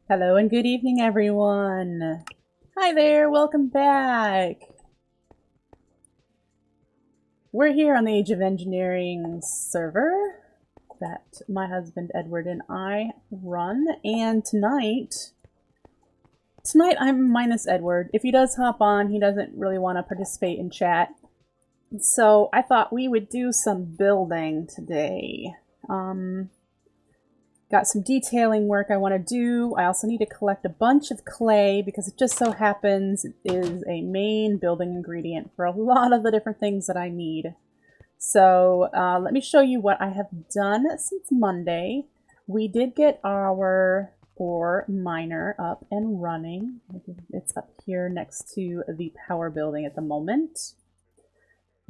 Hello and good evening, everyone. Hi there, welcome back. We're here on the Age of Engineering server that my husband Edward and I run, and tonight I'm minus Edward. If he does hop on, he doesn't really want to participate in chat. So I thought we would do some building today. Got some detailing work I want to do. I also need to collect a bunch of clay because it just so happens it is a main building ingredient for a lot of the different things that I need. So let me show you what I have done since Monday. We did get our ore miner up and running. It's up here next to the power building at the moment.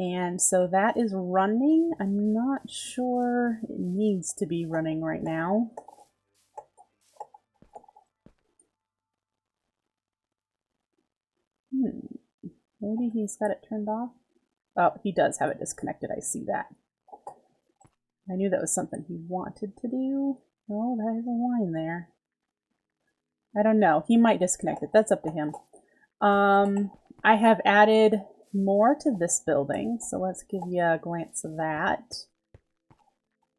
And so that is running. I'm not sure it needs to be running right now. Maybe he's got it turned off. Oh, he does have it disconnected. I see that. I knew that was something he wanted to do. Oh, there's a line there. I don't know. He might disconnect it. That's up to him. I have added more to this building, so let's give you a glance of that.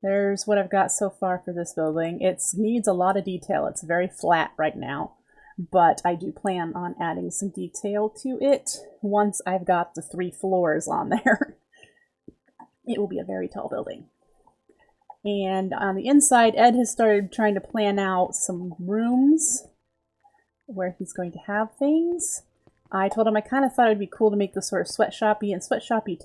There's what I've got so far for this building. It needs a lot of detail. It's very flat right now, but I do plan on adding some detail to it once I've got the 3 floors on there. It will be a very tall building. And on the inside, Ed has started trying to plan out some rooms where he's going to have things. I told him I kind of thought it would be cool to make this sort of sweatshop-y, and sweatshop-y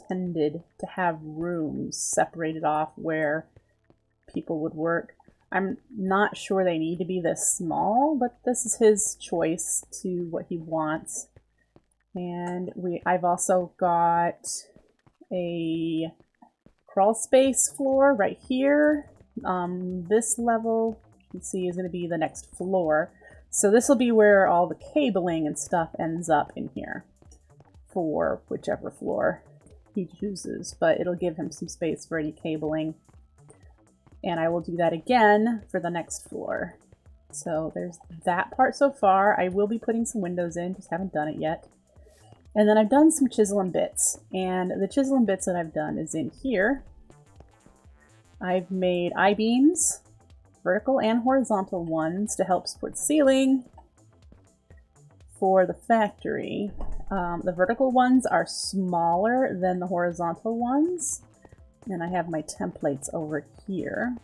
tended to have rooms separated off where people would work. I'm not sure they need to be this small, but this is his choice to what he wants. And I've also got a crawl space floor right here. This level, you can see, is going to be the next floor. So this will be where all the cabling and stuff ends up in here for whichever floor he chooses, but it'll give him some space for any cabling. And I will do that again for the next floor. So there's that part so far. I will be putting some windows in, just haven't done it yet. And then I've done some chisel and bits, and the chisel and bits that I've done is in here. I've made I-beams, vertical and horizontal ones, to help support the ceiling for the factory. The vertical ones are smaller than the horizontal ones, and I have my templates over here.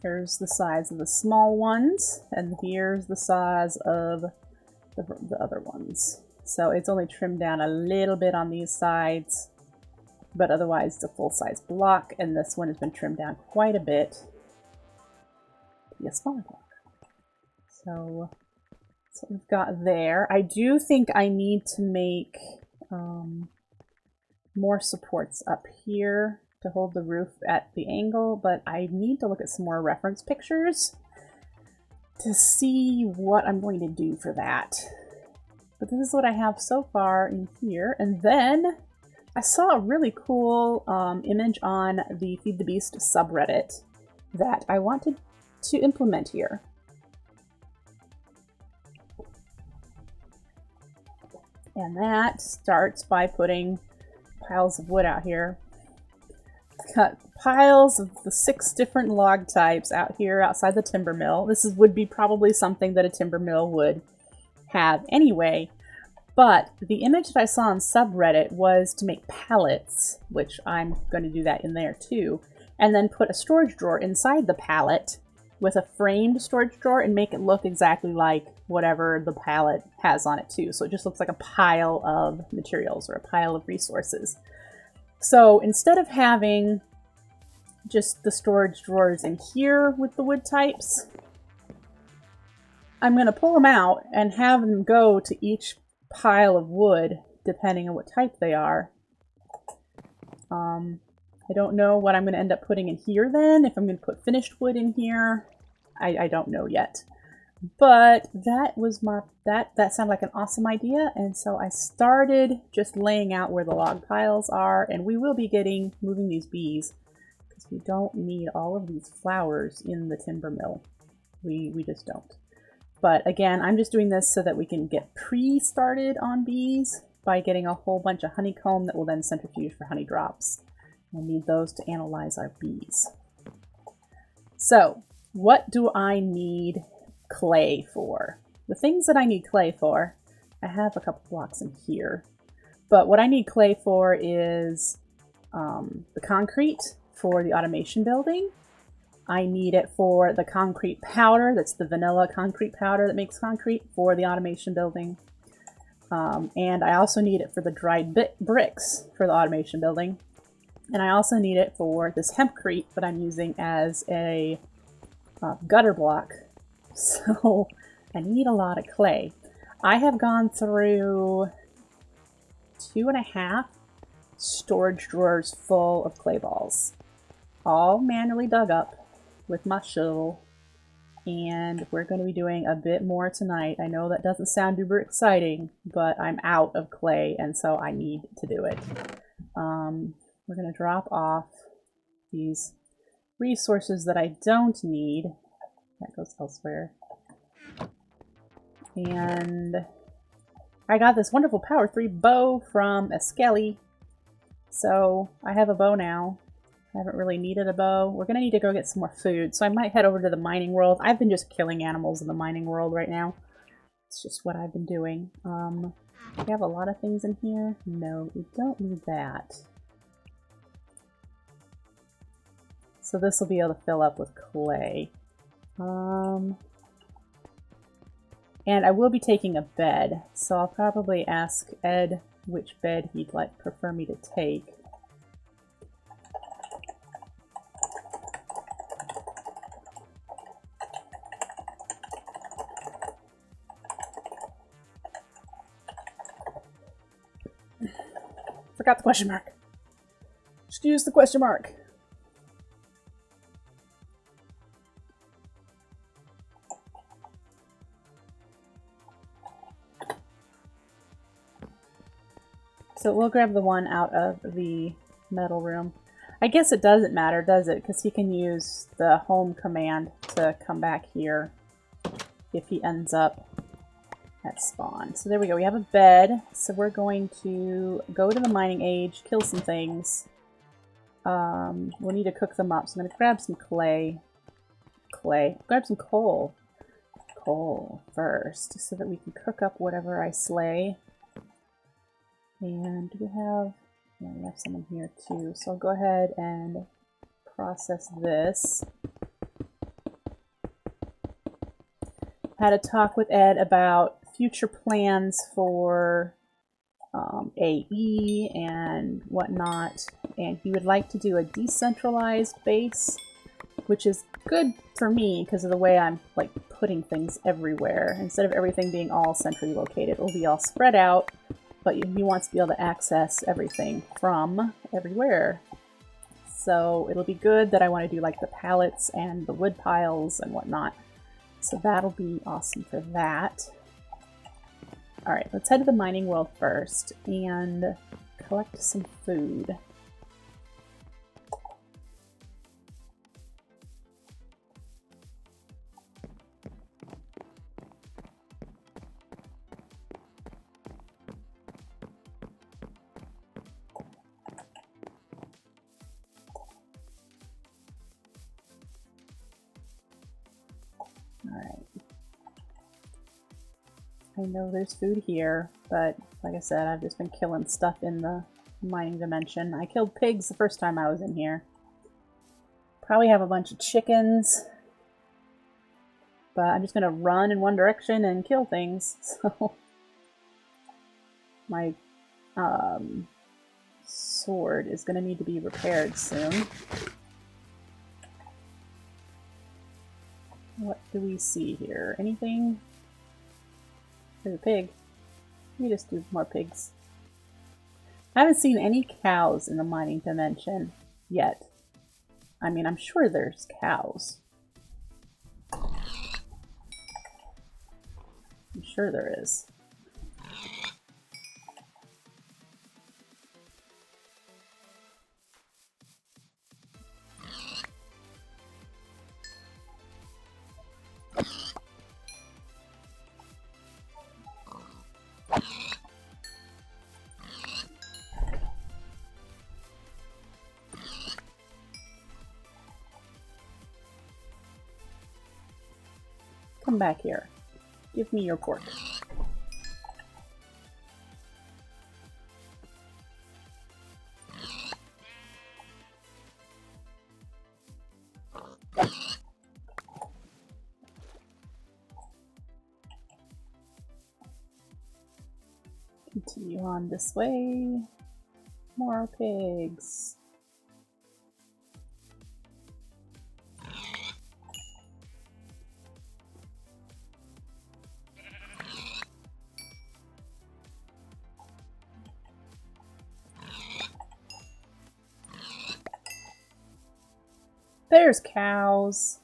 Here's the size of the small ones, and here's the size of the other ones. So it's only trimmed down a little bit on these sides, but otherwise it's a full-size block, and this one has been trimmed down quite a bit to be a smaller block. So that's what we've got there. I do think I need to make more supports up here to hold the roof at the angle, but I need to look at some more reference pictures to see what I'm going to do for that. But this is what I have so far in here. And then I saw a really cool image on the Feed the Beast subreddit that I wanted to implement here. And that starts by putting piles of wood out here. Cut piles of the 6 different log types out here outside the timber mill. This would be probably something that a timber mill would have anyway, but the image that I saw on subreddit was to make pallets, which I'm going to do that in there too, and then put a storage drawer inside the pallet with a framed storage drawer and make it look exactly like whatever the pallet has on it too. So it just looks like a pile of materials or a pile of resources. So instead of having just the storage drawers in here with the wood types, I'm going to pull them out and have them go to each pile of wood depending on what type they are. I don't know what I'm going to end up putting in here then, if I'm going to put finished wood in here. I don't know yet. But that was that sounded like an awesome idea, and so I started just laying out where the log piles are, and we will be moving these bees because we don't need all of these flowers in the timber mill. We just don't. But again, I'm just doing this so that we can get pre-started on bees by getting a whole bunch of honeycomb that will then centrifuge for honey drops. We'll need those to analyze our bees. So, what do I need clay for? The things that I need clay for, I have a couple blocks in here, but what I need clay for is the concrete for the automation building. I need it for the concrete powder, that's the vanilla concrete powder that makes concrete for the automation building. And I also need it for the dried bricks for the automation building. And I also need it for this hempcrete that I'm using as a gutter block. So I need a lot of clay. I have gone through 2.5 storage drawers full of clay balls, all manually dug up with my shovel. And we're going to be doing a bit more tonight. I know that doesn't sound super exciting, but I'm out of clay, and so I need to do it. We're going to drop off these resources that I don't need. That goes elsewhere. And I got this wonderful Power 3 bow from Eskelly. So I have a bow now. I haven't really needed a bow. We're going to need to go get some more food, so I might head over to the mining world. I've been just killing animals in the mining world right now. It's just what I've been doing. We have a lot of things in here. No, we don't need that. So this will be able to fill up with clay. And I will be taking a bed, so I'll probably ask Ed which bed he'd prefer me to take. Forgot the question mark. Just use the question mark. So we'll grab the one out of the metal room. I guess it doesn't matter, does it? Because he can use the home command to come back here if he ends up at spawn. So there we go. We have a bed. So we're going to go to the mining age, kill some things. We'll need to cook them up. So I'm going to grab some clay. Grab some coal. Coal first, so that we can cook up whatever I slay. And do we have... Yeah, we have some in here too. So I'll go ahead and process this. Had a talk with Ed about future plans for AE and whatnot, and he would like to do a decentralized base, which is good for me because of the way I'm like putting things everywhere. Instead of everything being all centrally located, it will be all spread out, but he wants to be able to access everything from everywhere. So it'll be good that I want to do like the pallets and the wood piles and whatnot. So that'll be awesome for that. Alright, let's head to the mining world first and collect some food. Alright. I know there's food here, but like I said, I've just been killing stuff in the mining dimension. I killed pigs the first time I was in here. Probably have a bunch of chickens, but I'm just gonna run in one direction and kill things, so my sword is gonna need to be repaired soon. What do we see here? Anything? There's a pig. We just do more pigs. I haven't seen any cows in the mining dimension yet. I mean, I'm sure there's cows. I'm sure there is. come back here. Give me your pork. Continue on this way. More pigs. There's cows.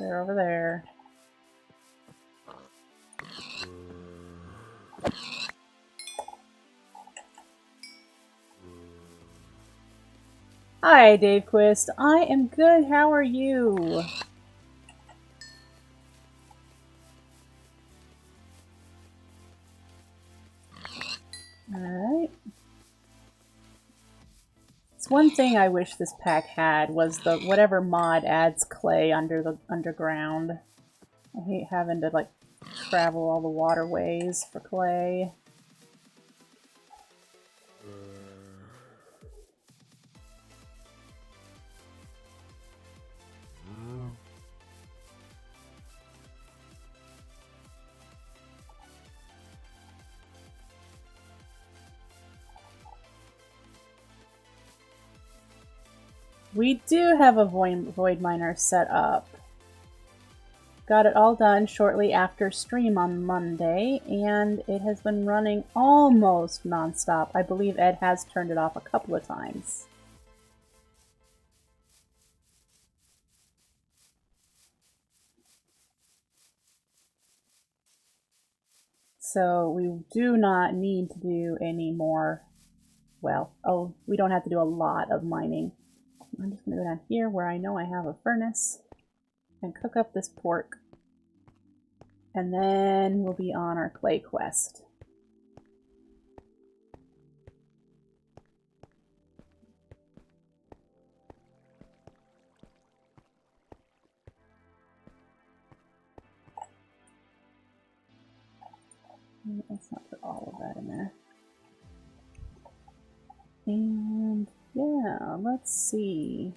They're over there. Hi, Dave Quist. I am good. How are you? Alright. It's one thing I wish this pack had was the whatever mod adds clay under the underground. I hate having to like travel all the waterways for clay. We do have a void miner set up. Got it all done shortly after stream on Monday, and it has been running almost non-stop. I believe Ed has turned it off a couple of times. So we do not need to do any more, well, we don't have to do a lot of mining. I'm just going to go down here where I know I have a furnace and cook up this pork. And then we'll be on our clay quest. Let's not put all of that in there. And yeah, let's see.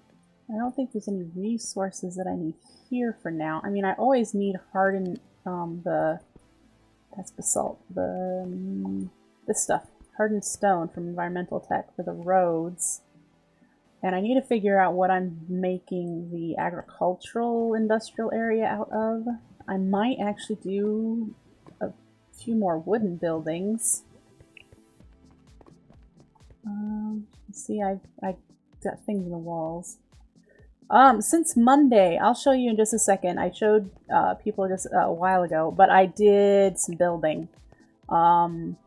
I don't think there's any resources that I need here for now. I mean, I always need hardened, that's basalt, this stuff, hardened stone from environmental tech for the roads. And I need to figure out what I'm making the agricultural industrial area out of. I might actually do a few more wooden buildings. Let's see, I got things in the walls. Since Monday, I'll show you in just a second. I showed people just a while ago, but I did some building. Added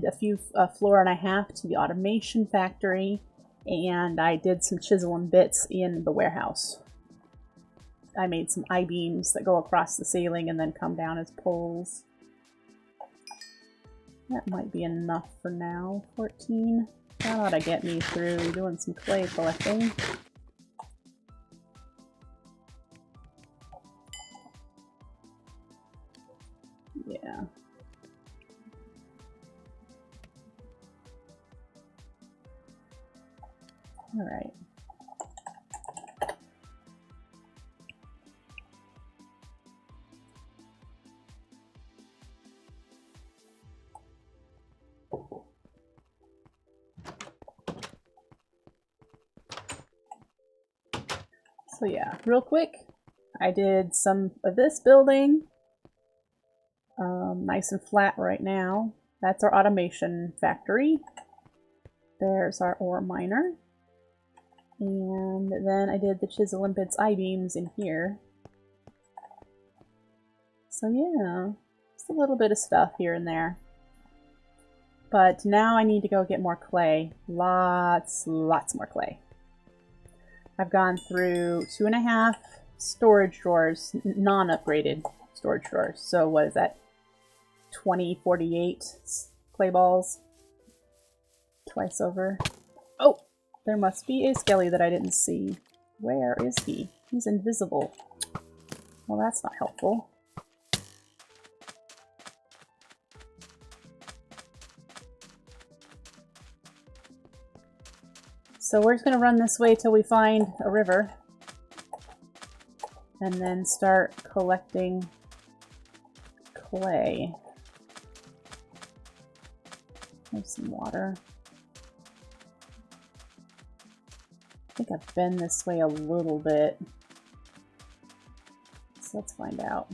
a few floor and a half to the automation factory, and I did some chisel and bits in the warehouse. I made some I-beams that go across the ceiling and then come down as poles. That might be enough for now. 14. That ought to get me through doing some clay collecting. Yeah. All right. So yeah, real quick, I did some of this building, nice and flat right now. That's our automation factory. There's our ore miner. And then I did the chisel and bits I-beams in here. So yeah, just a little bit of stuff here and there. But now I need to go get more clay. Lots more clay. I've gone through 2.5 storage drawers, non-upgraded storage drawers. So what is that? 2048 clay balls. Twice over. Oh! There must be a skelly that I didn't see. Where is he? He's invisible. Well, that's not helpful. So we're just going to run this way till we find a river. And then start collecting clay. There's some water. I think I've been this way a little bit. So let's find out.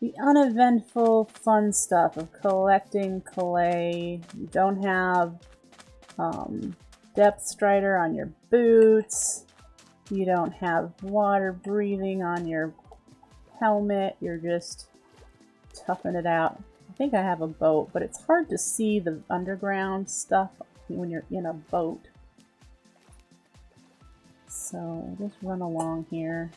The uneventful fun stuff of collecting clay. You don't have depth strider on your boots. You don't have water breathing on your helmet. You're just toughing it out. I think I have a boat, but it's hard to see the underground stuff when you're in a boat. So just run along here.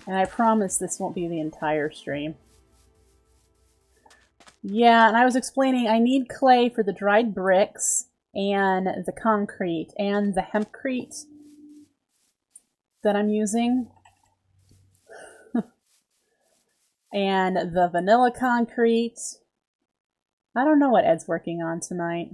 And I promise this won't be the entire stream. Yeah, and I was explaining I need clay for the dried bricks and the concrete and the hempcrete that I'm using. And the vanilla concrete. I don't know what Ed's working on tonight.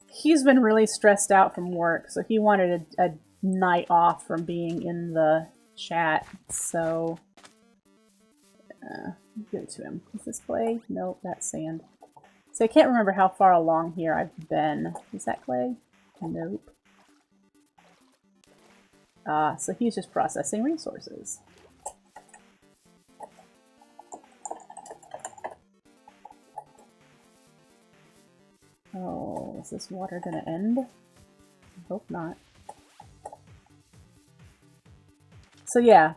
He's been really stressed out from work, so he wanted a night off from being in the chat, so give it to him. Is this clay? Nope, that's sand. So I can't remember how far along here I've been. Is that clay? Nope. So he's just processing resources. Oh, is this water gonna end? I hope not. So yeah,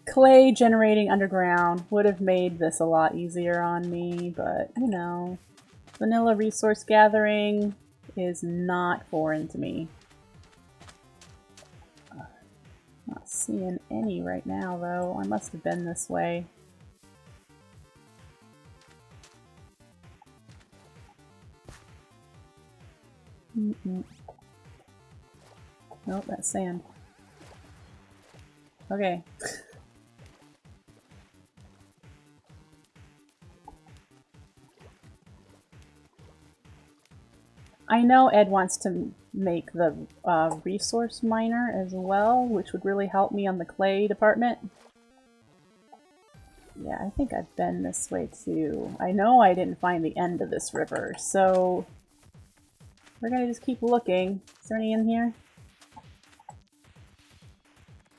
clay generating underground would have made this a lot easier on me, but you know, vanilla resource gathering is not foreign to me. Not seeing any right now though. I must have been this way. Nope, that's sand. Okay. I know Ed wants to make the resource miner as well, which would really help me on the clay department. Yeah, I think I've been this way too. I know I didn't find the end of this river, so we're gonna just keep looking. Is there any in here?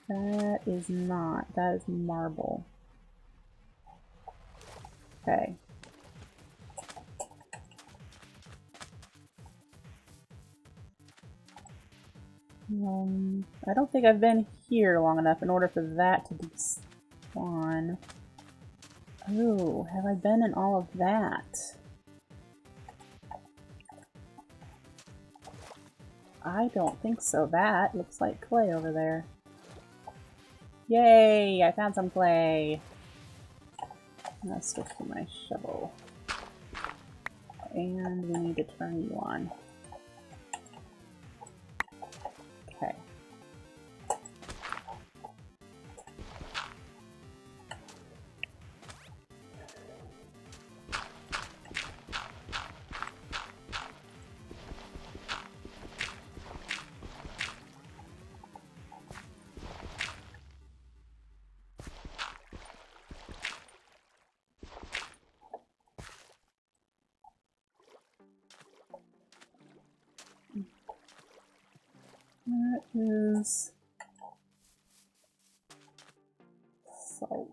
That is not. That is marble. Okay. I don't think I've been here long enough in order for that to despawn. Oh, have I been in all of that? I don't think so. That looks like clay over there. Yay! I found some clay! Let's switch to my shovel. And we need to turn you on. Okay. That is salt.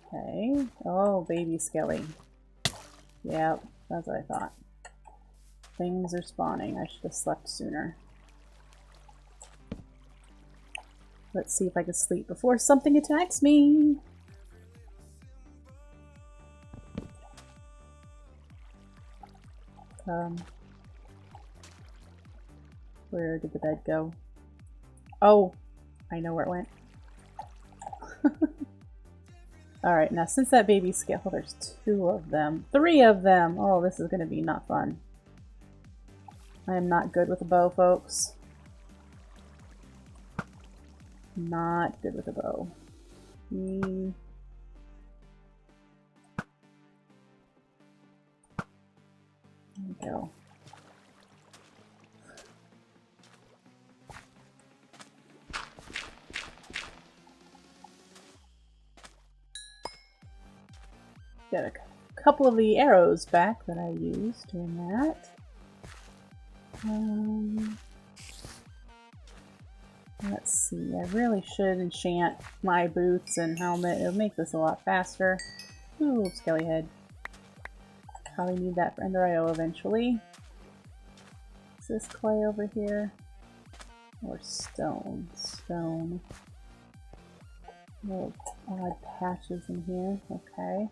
Okay. Oh, baby skelly. Yep, that's what I thought. Things are spawning. I should have slept sooner. Let's see if I can sleep before something attacks me. Where did the bed go? Oh, I know where it went. Alright, now since that baby scale, oh, there's 2 of them. 3 of them! Oh, this is gonna be not fun. I am not good with a bow, folks. Not good with a bow. There we go. Got a couple of the arrows back that I used doing that. Let's see, I really should enchant my boots and helmet. It'll make this a lot faster. Ooh, skelly head. Probably need that for Ender IO eventually. Is this clay over here? Or stone? Stone. Little odd patches in here. Okay.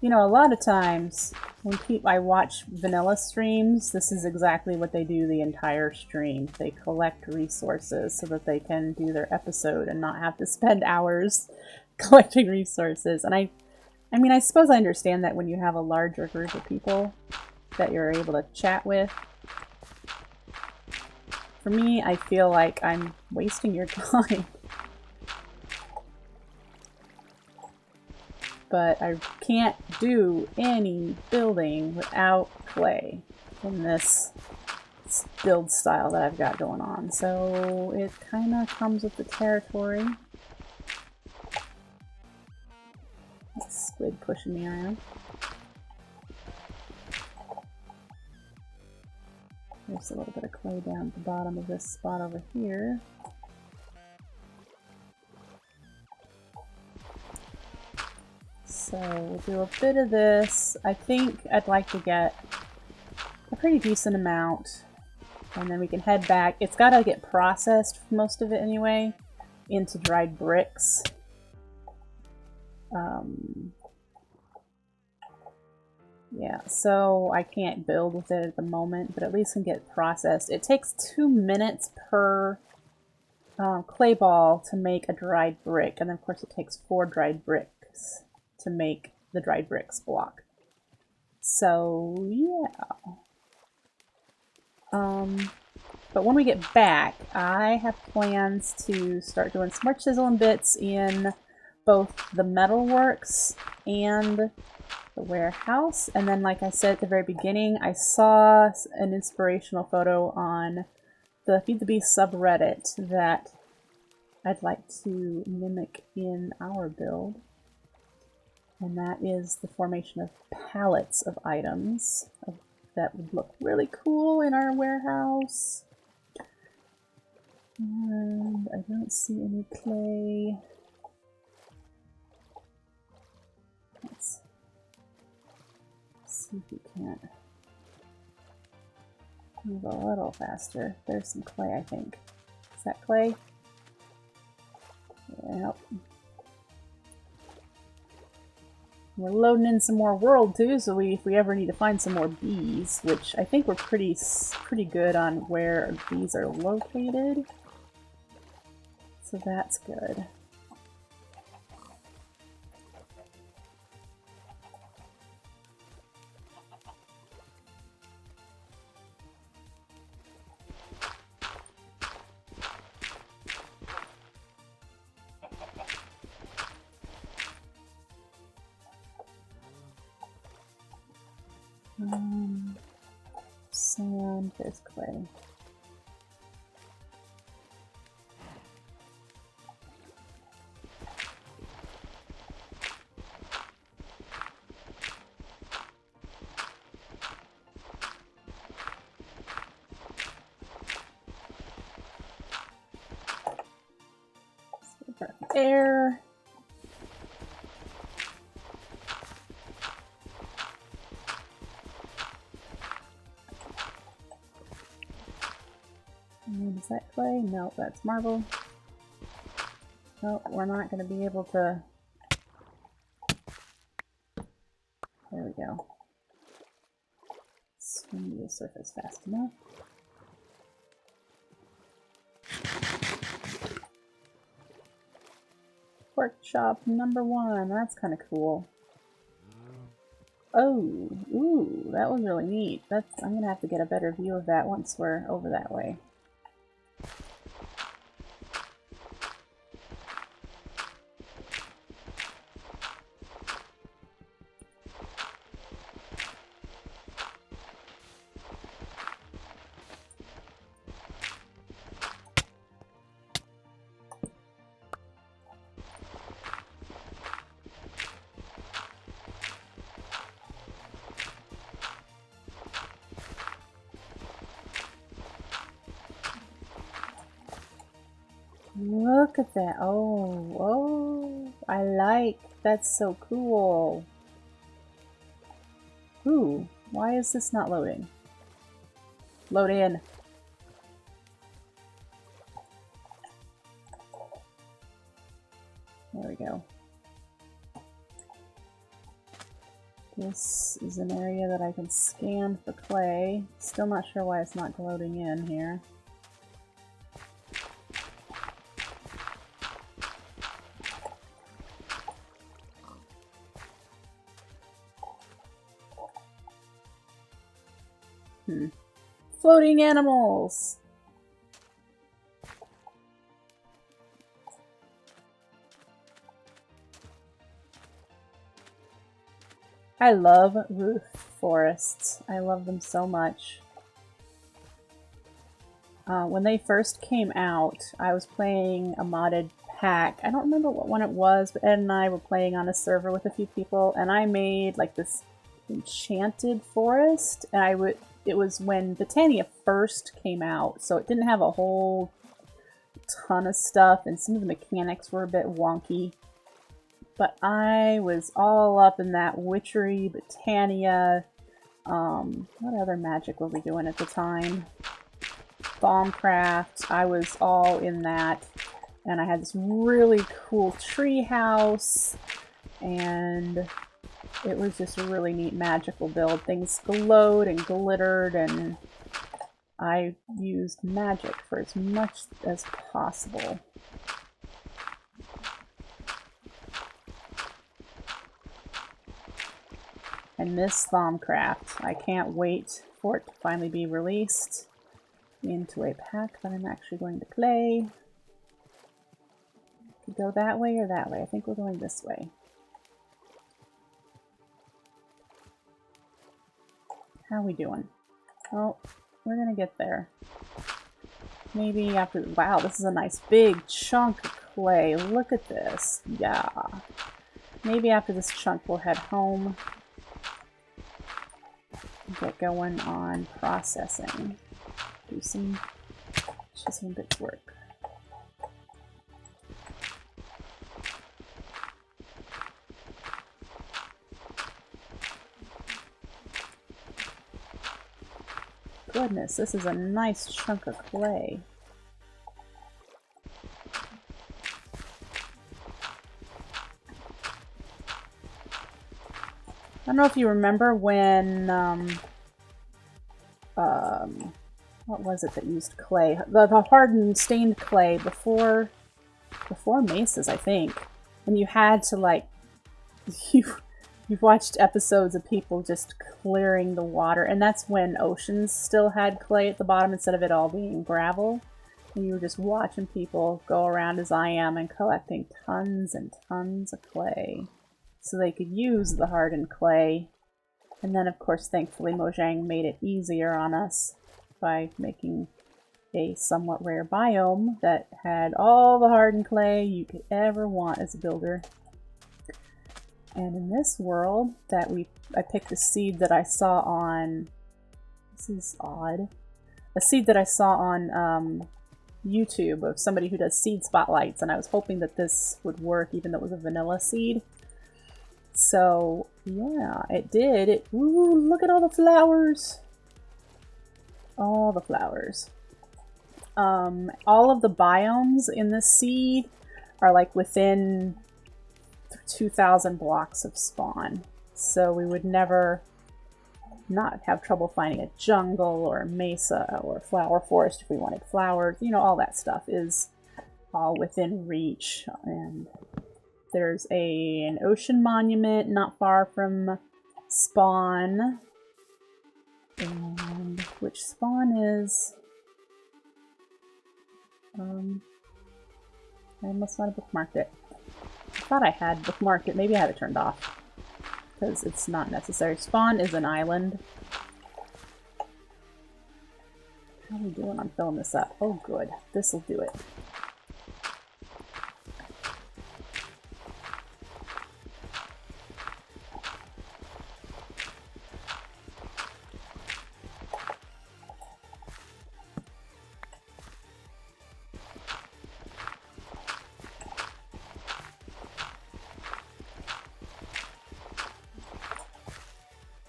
You know, a lot of times when I watch vanilla streams, this is exactly what they do the entire stream. They collect resources so that they can do their episode and not have to spend hours collecting resources. And I mean, I suppose I understand that when you have a larger group of people that you're able to chat with. For me, I feel like I'm wasting your time. But I can't do any building without clay in this build style that I've got going on. So it kind of comes with the territory. That's squid pushing me around. There's a little bit of clay down at the bottom of this spot over here. So we'll do a bit of this. I think I'd like to get a pretty decent amount, and then we can head back. It's got to get processed, most of it anyway, into dried bricks. Yeah, so I can't build with it at the moment, but at least can get processed. It takes 2 minutes per clay ball to make a dried brick, and then of course it takes 4 dried bricks to make the dried bricks block. So yeah. But when we get back, I have plans to start doing some more chiseling bits in both the metalworks and the warehouse. And then, like I said at the very beginning, I saw an inspirational photo on the Feed the Beast subreddit that I'd like to mimic in our build. And that is the formation of pallets of items that would look really cool in our warehouse. And I don't see any clay. Let's see if we can't move a little faster. There's some clay, I think. Is that clay? Yep. We're loading in some more world too, so if we ever need to find some more bees, which I think we're pretty good on where bees are located. So that's good. Sand, there's clay. air. Is that clay? No, that's marble. No, we're not going to be able to... There we go. Swing to the surface fast enough. Workshop number 1. That's kind of cool. Oh, ooh, that was really neat. I'm going to have to get a better view of that once we're over that way. Look at that. Oh, I like. That's so cool. Ooh, why is this not loading? Load in. There we go. This is an area that I can scan for clay. Still not sure why it's not loading in here. Floating animals! I love roof forests. I love them so much. When they first came out, I was playing a modded pack. I don't remember what one it was, but Ed and I were playing on a server with a few people, and I made like this enchanted forest, and it was when Botania first came out, so it didn't have a whole ton of stuff, and some of the mechanics were a bit wonky. But I was all up in that witchery, Botania. What other magic were we doing at the time? Bombcraft. I was all in that. And I had this really cool tree house. And it was just a really neat magical build. Things glowed and glittered, and I used magic for as much as possible. And this Bombcraft, I can't wait for it to finally be released into a pack that I'm actually going to play. Could go that way or that way. I think we're going this way. How are we doing? Oh, we're gonna get there. Maybe after... Wow, this is a nice big chunk of clay. Look at this. Yeah. Maybe after this chunk we'll head home. Get going on processing. Do some chiseling bits work. Goodness, this is a nice chunk of clay. I don't know if you remember when, what was it that used clay? The hardened stained clay before Maces, I think. And you had to, like, you've watched episodes of people just clearing the water, and that's when oceans still had clay at the bottom instead of it all being gravel. And you were just watching people go around as I am and collecting tons and tons of clay so they could use the hardened clay. And then, of course, thankfully Mojang made it easier on us by making a somewhat rare biome that had all the hardened clay you could ever want as a builder. And in this world that I picked a seed that I saw on, this is odd, a seed that I saw on YouTube of somebody who does seed spotlights, and I was hoping that this would work even though it was a vanilla seed. So yeah, it did. Ooh, look at all the flowers. All the flowers. All of the biomes in this seed are like within 2,000 blocks of spawn. So we would never not have trouble finding a jungle or a mesa or a flower forest if we wanted flowers. You know, all that stuff is all within reach. And there's an ocean monument not far from spawn. And which spawn is... I must not have bookmarked it. I thought I had bookmarked it. Maybe I had it turned off. Because it's not necessary. Spawn is an island. How are we doing on filling this up? Oh good. This'll do it.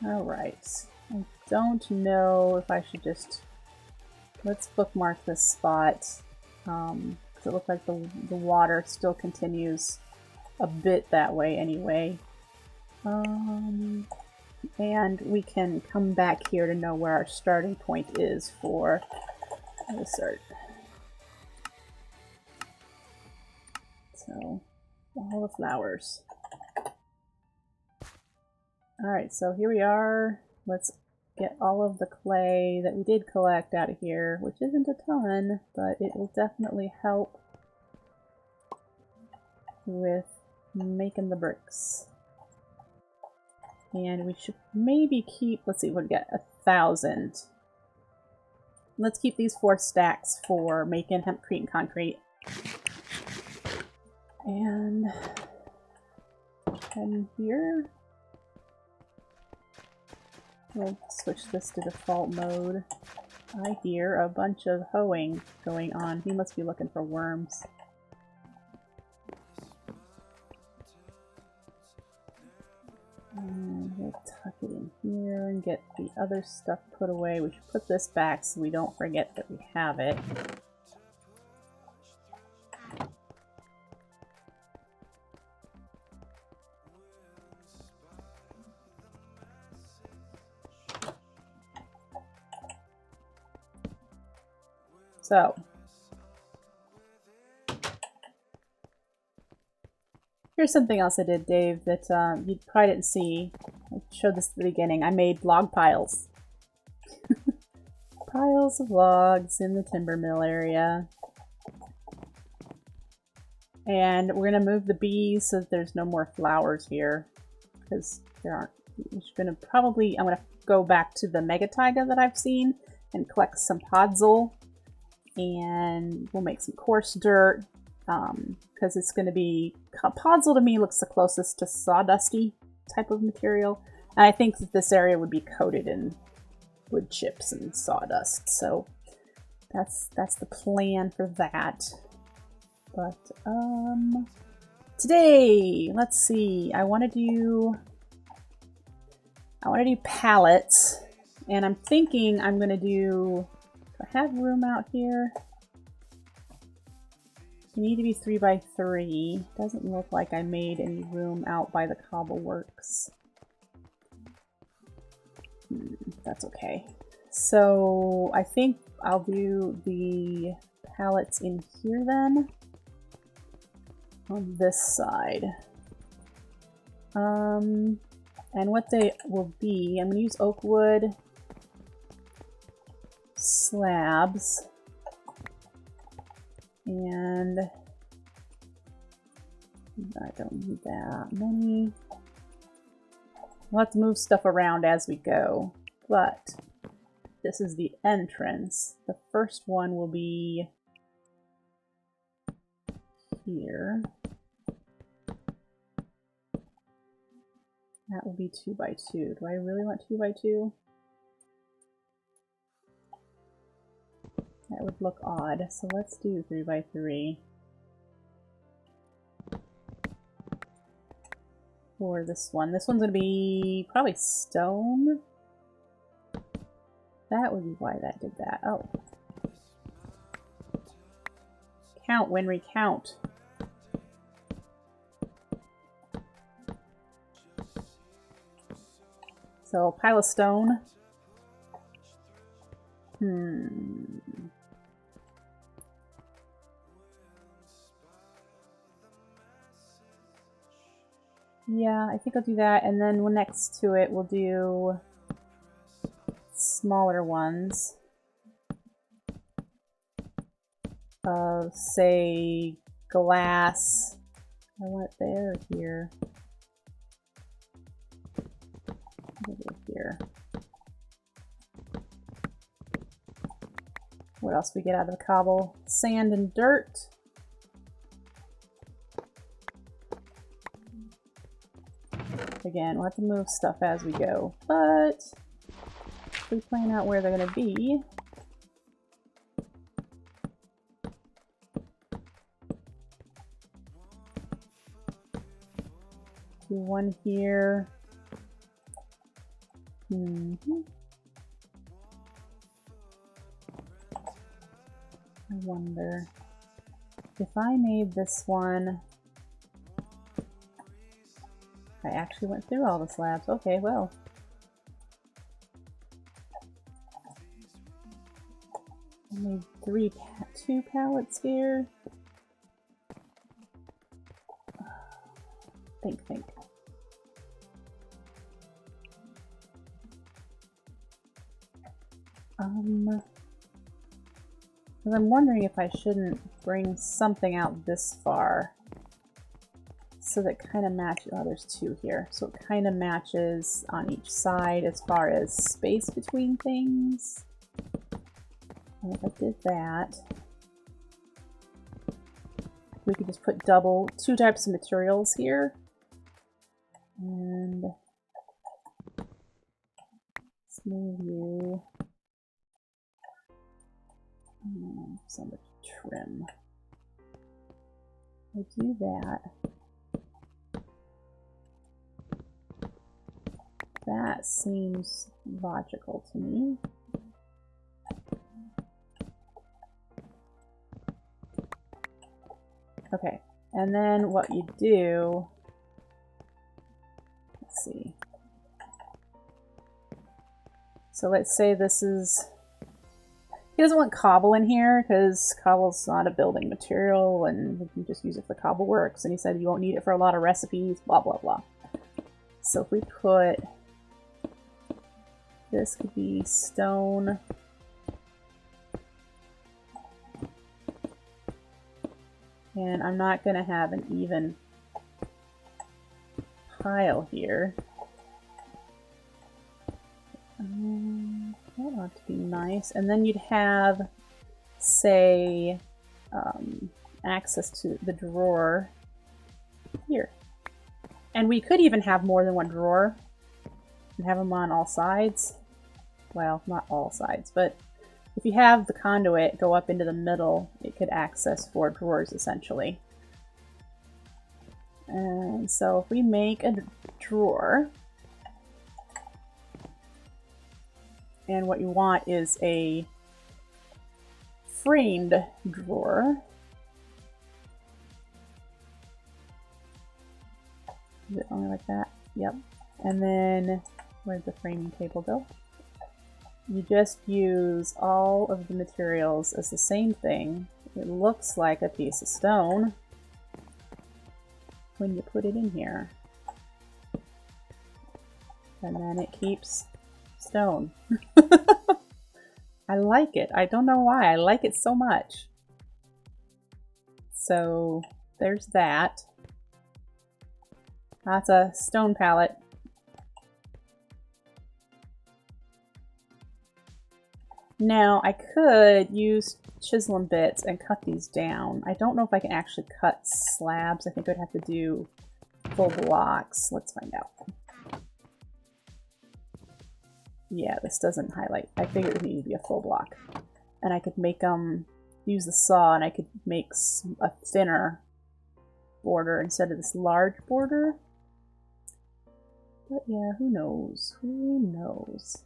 Alright, I don't know if I should just... Let's bookmark this spot, because it looks like the water still continues a bit that way anyway. And we can come back here to know where our starting point is for the start. So, all the flowers. Alright, so here we are. Let's get all of the clay that we did collect out of here, which isn't a ton, but it will definitely help with making the bricks. And we should maybe keep, let's see, what we get, 1,000. Let's keep these 4 stacks for making hempcrete and concrete. And here. We'll switch this to default mode. I hear a bunch of hoeing going on. He must be looking for worms. And we'll tuck it in here and get the other stuff put away. We should put this back so we don't forget that we have it. So, here's something else I did, Dave, that you probably didn't see. I showed this at the beginning. I made log piles. Piles of logs in the timber mill area. And we're going to move the bees so that there's no more flowers here. Because there aren't. I'm going to go back to the mega taiga that I've seen and collect some podzol. And we'll make some coarse dirt, because it's going to be... Podzol to me looks the closest to sawdusty type of material. And I think that this area would be coated in wood chips and sawdust. So that's the plan for that. But, today, let's see. I want to do pallets. And I'm thinking I'm going to do... I have room out here. You need to be 3 by 3. Doesn't look like I made any room out by the cobble works. That's okay. So I think I'll do the pallets in here then. On this side. And what they will be, I'm going to use oak wood slabs, and I don't need that many. We'll have to move stuff around as we go, but this is the entrance. The first one will be here. That will be 2 by 2. Do I really want 2 by 2? That would look odd, so let's do 3 by 3 for this one. This one's going to be probably stone. That would be why that did that. Oh. Count when recount. So, pile of stone. Yeah, I think I'll do that, and then next to it we'll do smaller ones of, say, glass. I want it there or here. Maybe here. What else we get out of the cobble? Sand and dirt. Again, we'll have to move stuff as we go, but if we plan out where they're going to be, do one here. I wonder if I made this one. I actually went through all the slabs. Okay, well. I made 2 pallets here. Think. Because I'm wondering if I shouldn't bring something out this far. So that kind of matches. Oh, there's 2 here. So it kind of matches on each side as far as space between things. And if I did that, we could just put 2 types of materials here. And let's move you. So much trim. I do that. That seems logical to me. Okay, and then what you do, let's see. So let's say this is, he doesn't want cobble in here because cobble's not a building material and we can just use it for cobble works. And he said you won't need it for a lot of recipes, blah, blah, blah. So if we put, this could be stone. And I'm not going to have an even pile here. That ought to be nice. And then you'd have, say, access to the drawer here. And we could even have more than one drawer and have them on all sides. Well, not all sides, but if you have the conduit go up into the middle, it could access 4 drawers essentially. And so if we make a drawer, and what you want is a framed drawer. Is it only like that? Yep. And then, where'd the framing table go? You just use all of the materials as the same thing. It looks like a piece of stone when you put it in here. And then it keeps stone. I like it. I don't know why. I like it so much. So there's that. That's a stone pallet. Now I could use chisel and bits and cut these down. I don't know if I can actually cut slabs. I think I'd have to do full blocks. Let's find out. Yeah, this doesn't highlight. I figured it needed to be a full block. and I could make them use the saw, and I could make a thinner border instead of this large border. But yeah, who knows? Who knows?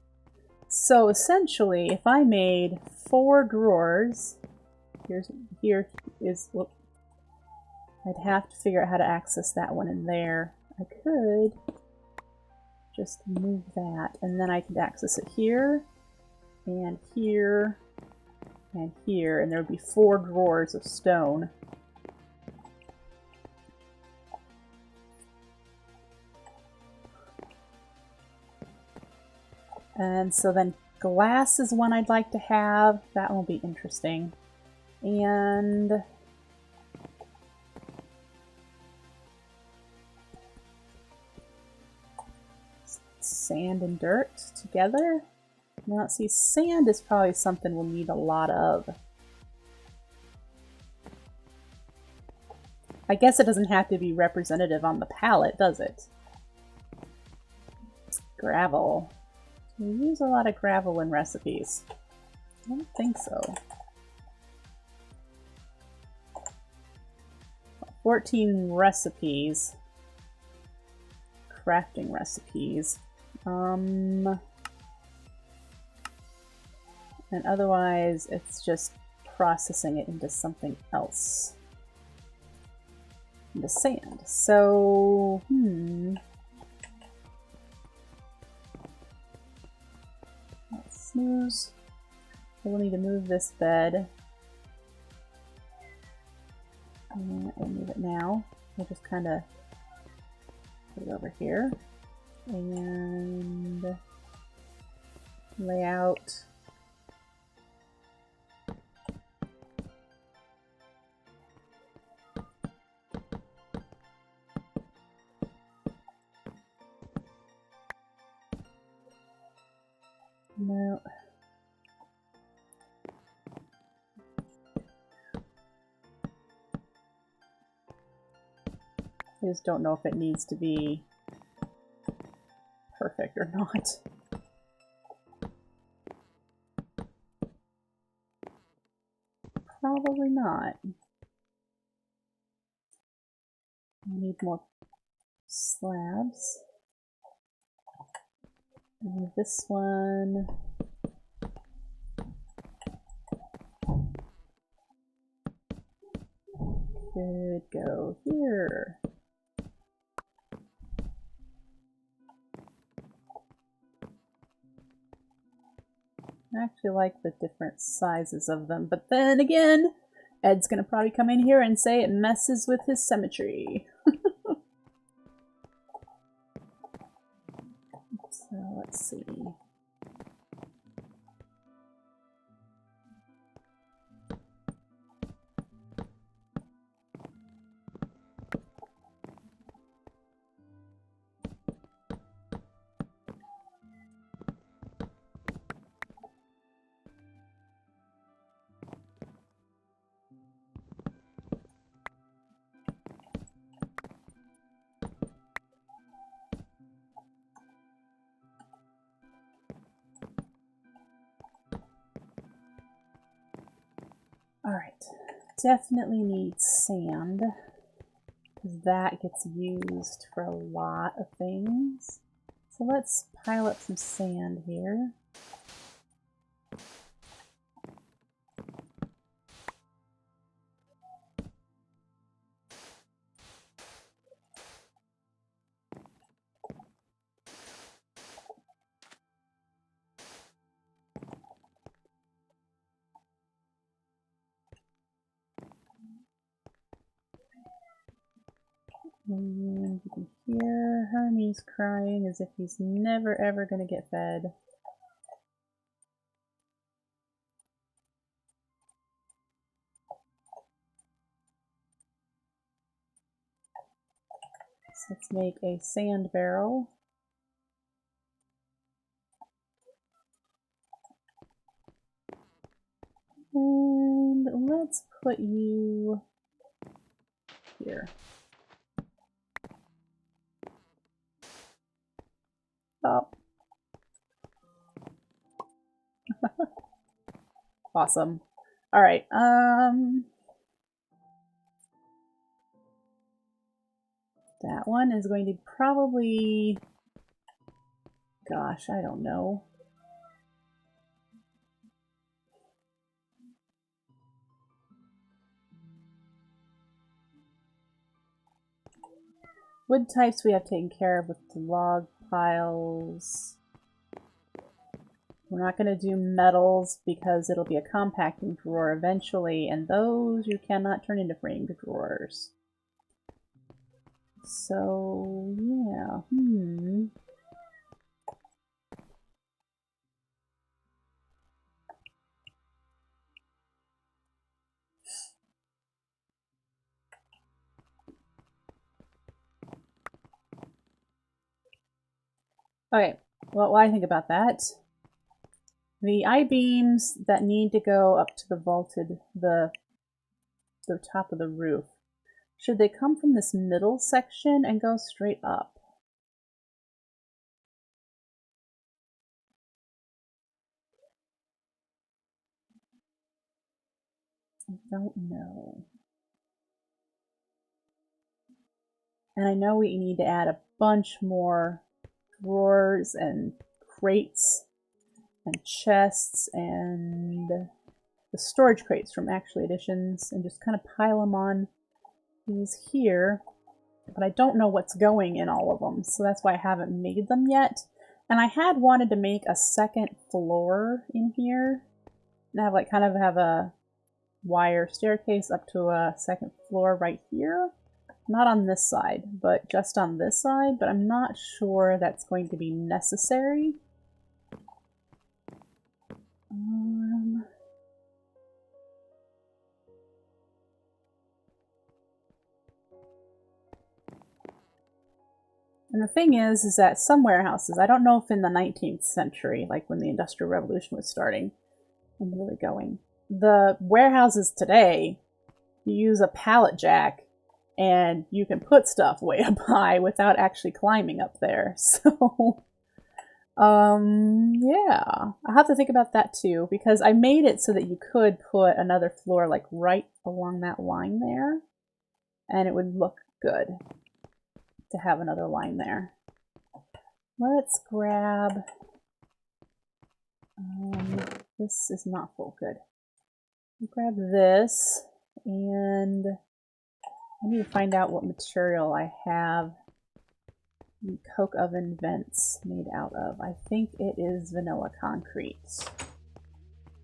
So essentially, if I made 4 drawers, here is, whoop, I'd have to figure out how to access that one in there. I could just move that, and then I could access it here, and here, and here, and there would be 4 drawers of stone. And so then glass is one I'd like to have. That will be interesting. And sand and dirt together. Now, see, sand is probably something we'll need a lot of. I guess it doesn't have to be representative on the palette, does it? Gravel. We use a lot of gravel in recipes. I don't think so. 14 recipes. Crafting recipes. And otherwise, it's just processing it into something else. Into sand. So, let's snooze. We'll need to move this bed. We'll move it now. We'll just kind of put it over here. And lay out. No. I just don't know if it needs to be perfect or not. Probably not. I need more slabs. And this one. Could go here. I actually like the different sizes of them, but then again, Ed's gonna probably come in here and say it messes with his symmetry. So let's see. Alright, definitely need sand, because that gets used for a lot of things. So let's pile up some sand here. And you can hear Hermes crying as if he's never ever going to get fed. So let's make a sand barrel. And let's put you here. Oh. Awesome. All right. That one is going to probably, gosh, I don't know. Wood types we have taken care of with the log piles. We're not going to do metals because it'll be a compacting drawer eventually, and those you cannot turn into framed drawers. So, yeah. Okay, well, what I think about that. The I-beams that need to go up to the vaulted, the top of the roof, should they come from this middle section and go straight up? I don't know. And I know we need to add a bunch more drawers and crates and chests and the storage crates from Actually Editions and just kind of pile them on these here. But I don't know what's going in all of them, so that's why I haven't made them yet. And I had wanted to make a second floor in here and have like kind of have a wire staircase up to a second floor right here. Not on this side, but just on this side, but I'm not sure that's going to be necessary. And the thing is that some warehouses, I don't know if in the 19th century, like when the Industrial Revolution was starting and really going, the warehouses today, you use a pallet jack and you can put stuff way up high without actually climbing up there. So, yeah, I'll have to think about that too, because I made it so that you could put another floor like right along that line there, and it would look good to have another line there. Let's grab, this is not full, good. I'll grab this, and I need to find out what material I have the coke oven vents made out of. I think it is vanilla concrete.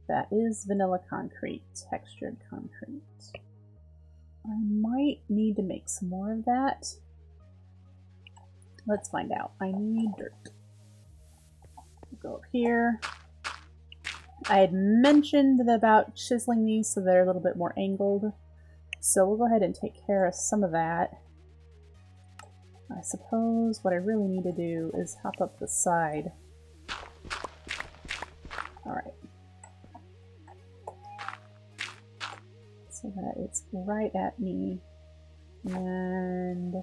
That is vanilla concrete, textured concrete. I might need to make some more of that. Let's find out. I need dirt. Go up here. I had mentioned about chiseling these so they're a little bit more angled. So we'll go ahead and take care of some of that. I suppose what I really need to do is hop up the side. Alright. So that it's right at me. And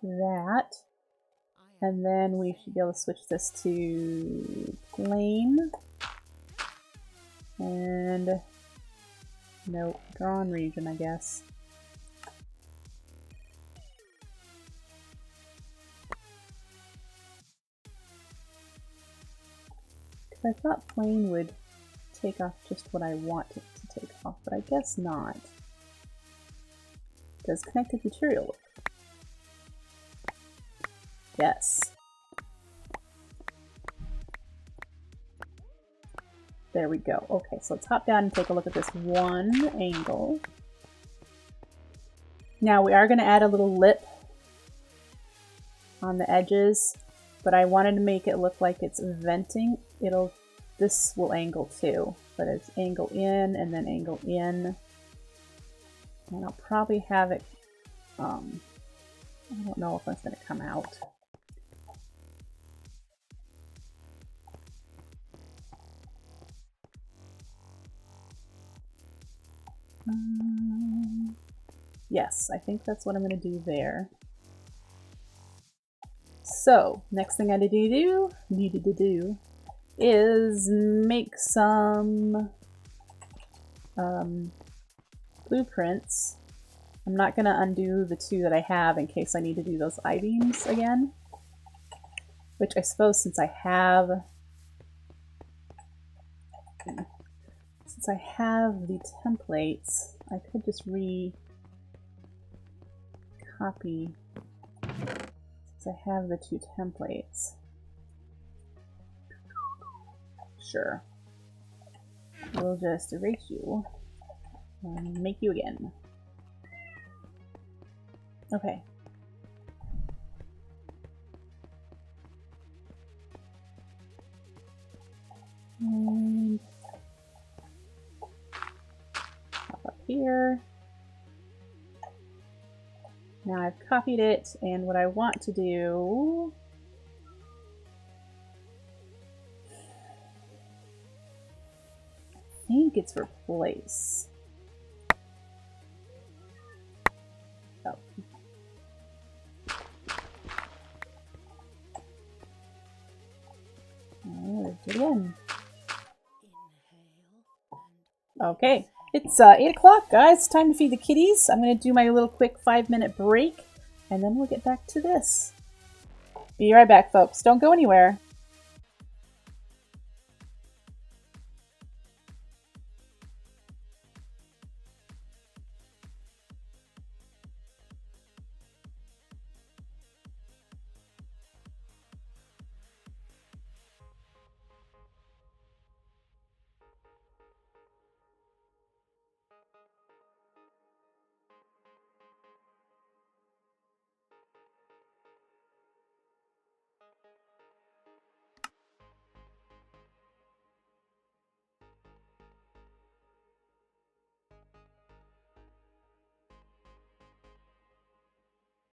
that. And then we should be able to switch this to plain. And nope, drawn region, I guess. Because I thought plain would take off just what I want it to take off, but I guess not. Does connected material work? Yes. There we go. Okay, so let's hop down and take a look at this one angle. Now we are going to add a little lip on the edges, but I wanted to make it look like it's venting. This will angle too, but it's angle in and then angle in. And I'll probably have it, I don't know if that's going to come out. Yes, I think that's what I'm going to do there. So, next thing I needed to do is make some blueprints. I'm not going to undo the 2 that I have in case I need to do those I-beams again. Which I suppose since I have the templates, I could just copy since I have the 2 templates. Sure. We'll just erase you and make you again. Okay. And pop up here. Now I've copied it, and what I want to do I think it's replace. Oh. Let's do it again. Okay, it's 8 o'clock, guys. Time to feed the kitties. I'm going to do my little quick 5-minute break, and then we'll get back to this. Be right back, folks. Don't go anywhere.